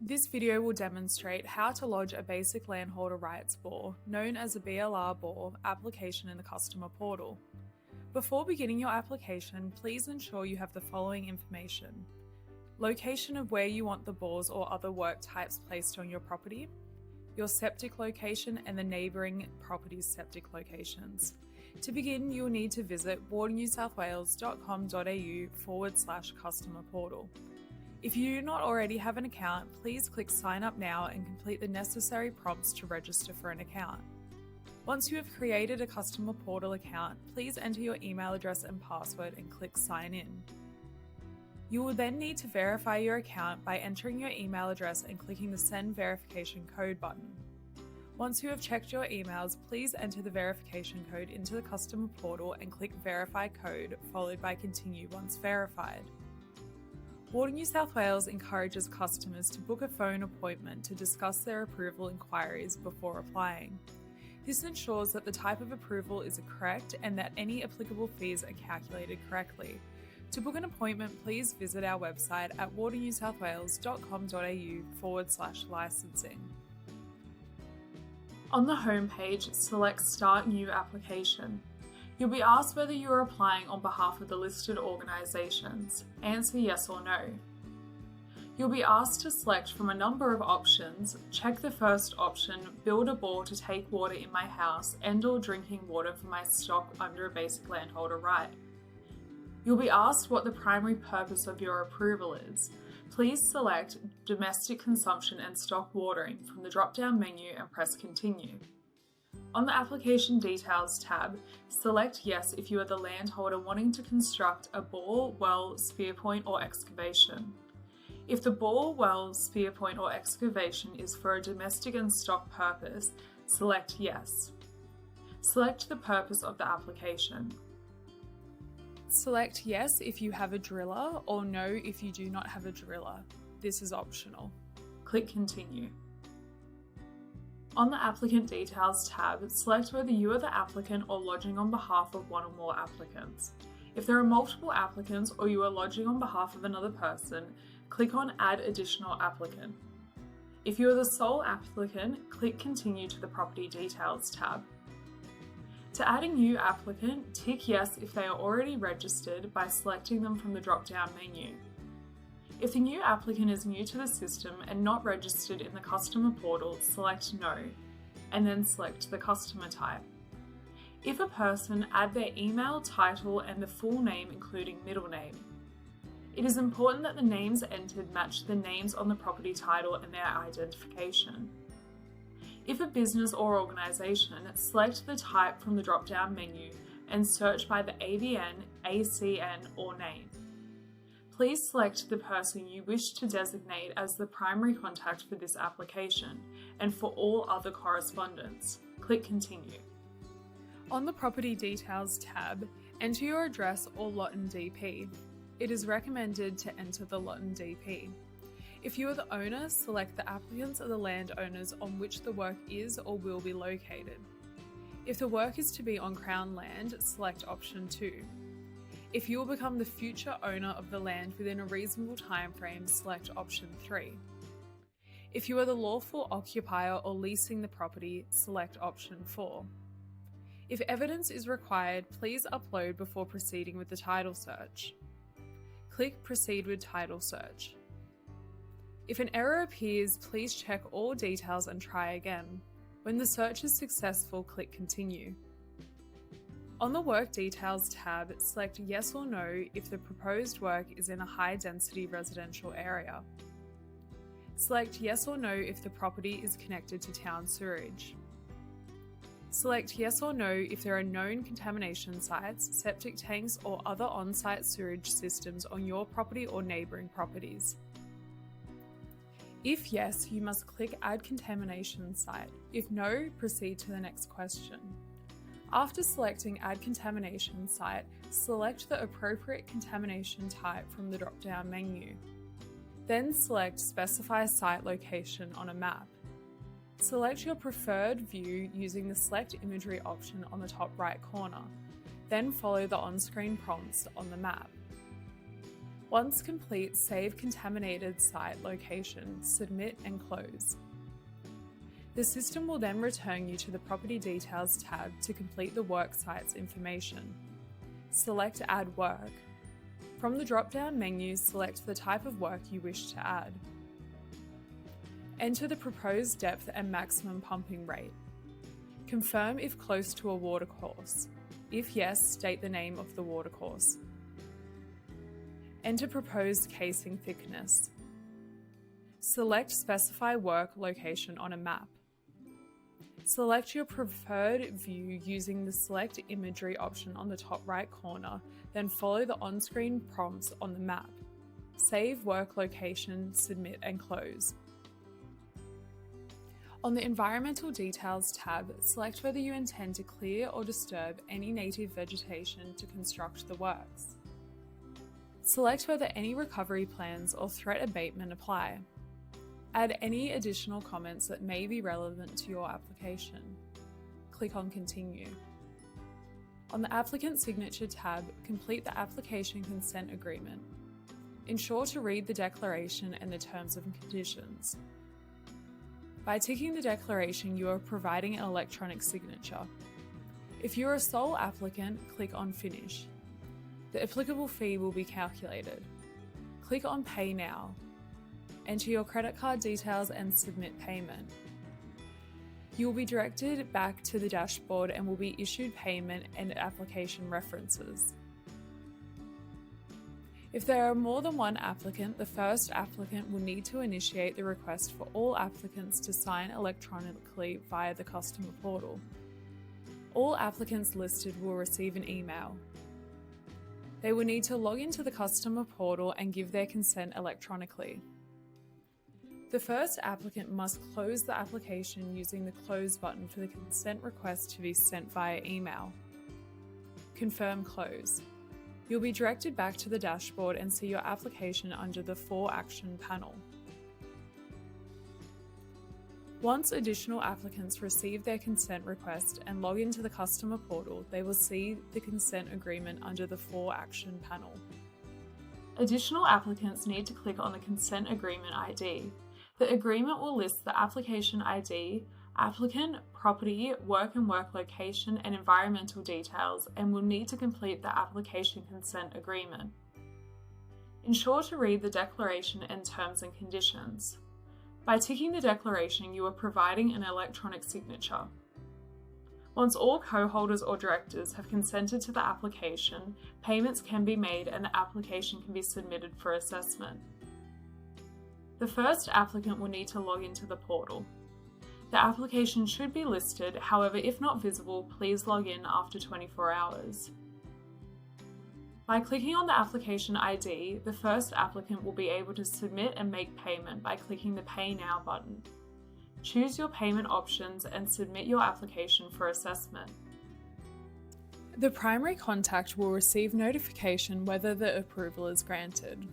This video will demonstrate how to lodge a basic landholder rights bore, known as a BLR bore, application in the customer portal. Before beginning your application, please ensure you have the following information: location of where you want the bores or other work types placed on your property, your septic location and the neighbouring property's septic locations. To begin, you will need to visit waternewsouthwales.com.au/customer portal. If you do not already have an account, please click Sign Up Now and complete the necessary prompts to register for an account. Once you have created a customer portal account, please enter your email address and password and click Sign In. You will then need to verify your account by entering your email address and clicking the Send Verification Code button. Once you have checked your emails, please enter the verification code into the customer portal and click Verify Code, followed by Continue once verified. Water New South Wales encourages customers to book a phone appointment to discuss their approval inquiries before applying. This ensures that the type of approval is correct and that any applicable fees are calculated correctly. To book an appointment, please visit our website at waternewsouthwales.com.au/licensing. On the homepage, select Start New Application. You'll be asked whether you are applying on behalf of the listed organisations. Answer yes or no. You'll be asked to select from a number of options. Check the first option, build a bore to take water in my house and/or drinking water for my stock under a basic landholder right. You'll be asked what the primary purpose of your approval is. Please select domestic consumption and stock watering from the drop-down menu and press Continue. On the Application Details tab, select Yes if you are the landholder wanting to construct a bore, well, spear point or excavation. If the bore, well, spear point or excavation is for a domestic and stock purpose, select Yes. Select the purpose of the application. Select Yes if you have a driller or No if you do not have a driller. This is optional. Click Continue. On the Applicant Details tab, select whether you are the applicant or lodging on behalf of one or more applicants. If there are multiple applicants or you are lodging on behalf of another person, click on Add Additional Applicant. If you are the sole applicant, click Continue to the Property Details tab. To add a new applicant, tick Yes if they are already registered by selecting them from the drop-down menu. If the new applicant is new to the system and not registered in the customer portal, select No, and then select the customer type. If a person, add their email, title, and the full name including middle name. It is important that the names entered match the names on the property title and their identification. If a business or organisation, select the type from the drop-down menu and search by the ABN, ACN, or name. Please select the person you wish to designate as the primary contact for this application and for all other correspondence. Click Continue. On the Property Details tab, enter your address or lot and DP. It is recommended to enter the lot and DP. If you are the owner, select the applicants or the landowners on which the work is or will be located. If the work is to be on Crown land, select option 2. If you will become the future owner of the land within a reasonable time frame, select option 3. If you are the lawful occupier or leasing the property, select option 4. If evidence is required, please upload before proceeding with the title search. Click Proceed with Title Search. If an error appears, please check all details and try again. When the search is successful, click Continue. On the Work Details tab, select Yes or No if the proposed work is in a high-density residential area. Select Yes or No if the property is connected to town sewerage. Select Yes or No if there are known contamination sites, septic tanks or other on-site sewage systems on your property or neighbouring properties. If yes, you must click Add Contamination Site. If no, proceed to the next question. After selecting Add Contamination Site, select the appropriate contamination type from the drop-down menu. Then select Specify Site Location on a map. Select your preferred view using the Select Imagery option on the top right corner. Then follow the on-screen prompts on the map. Once complete, save contaminated site location, submit and close. The system will then return you to the Property Details tab to complete the work site's information. Select Add Work. From the drop-down menu, select the type of work you wish to add. Enter the proposed depth and maximum pumping rate. Confirm if close to a watercourse. If yes, state the name of the watercourse. Enter proposed casing thickness. Select Specify Work Location on a map. Select your preferred view using the Select Imagery option on the top right corner, then follow the on-screen prompts on the map. Save work location, submit and close. On the Environmental Details tab, select whether you intend to clear or disturb any native vegetation to construct the works. Select whether any recovery plans or threat abatement apply. Add any additional comments that may be relevant to your application. Click on Continue. On the Applicant Signature tab, complete the Application Consent Agreement. Ensure to read the declaration and the terms and conditions. By ticking the declaration, you are providing an electronic signature. If you are a sole applicant, click on Finish. The applicable fee will be calculated. Click on Pay Now. Enter your credit card details and submit payment. You will be directed back to the dashboard and will be issued payment and application references. If there are more than one applicant, the first applicant will need to initiate the request for all applicants to sign electronically via the customer portal. All applicants listed will receive an email. They will need to log into the customer portal and give their consent electronically. The first applicant must close the application using the Close button for the consent request to be sent via email. Confirm Close. You'll be directed back to the dashboard and see your application under the For Action panel. Once additional applicants receive their consent request and log into the customer portal, they will see the consent agreement under the For Action panel. Additional applicants need to click on the Consent Agreement ID. The agreement will list the application ID, applicant, property, work and work location, and environmental details, and will need to complete the application consent agreement. Ensure to read the declaration and terms and conditions. By ticking the declaration, you are providing an electronic signature. Once all co-holders or directors have consented to the application, payments can be made and the application can be submitted for assessment. The first applicant will need to log into the portal. The application should be listed, however, if not visible, please log in after 24 hours. By clicking on the application ID, the first applicant will be able to submit and make payment by clicking the Pay Now button. Choose your payment options and submit your application for assessment. The primary contact will receive notification whether the approval is granted.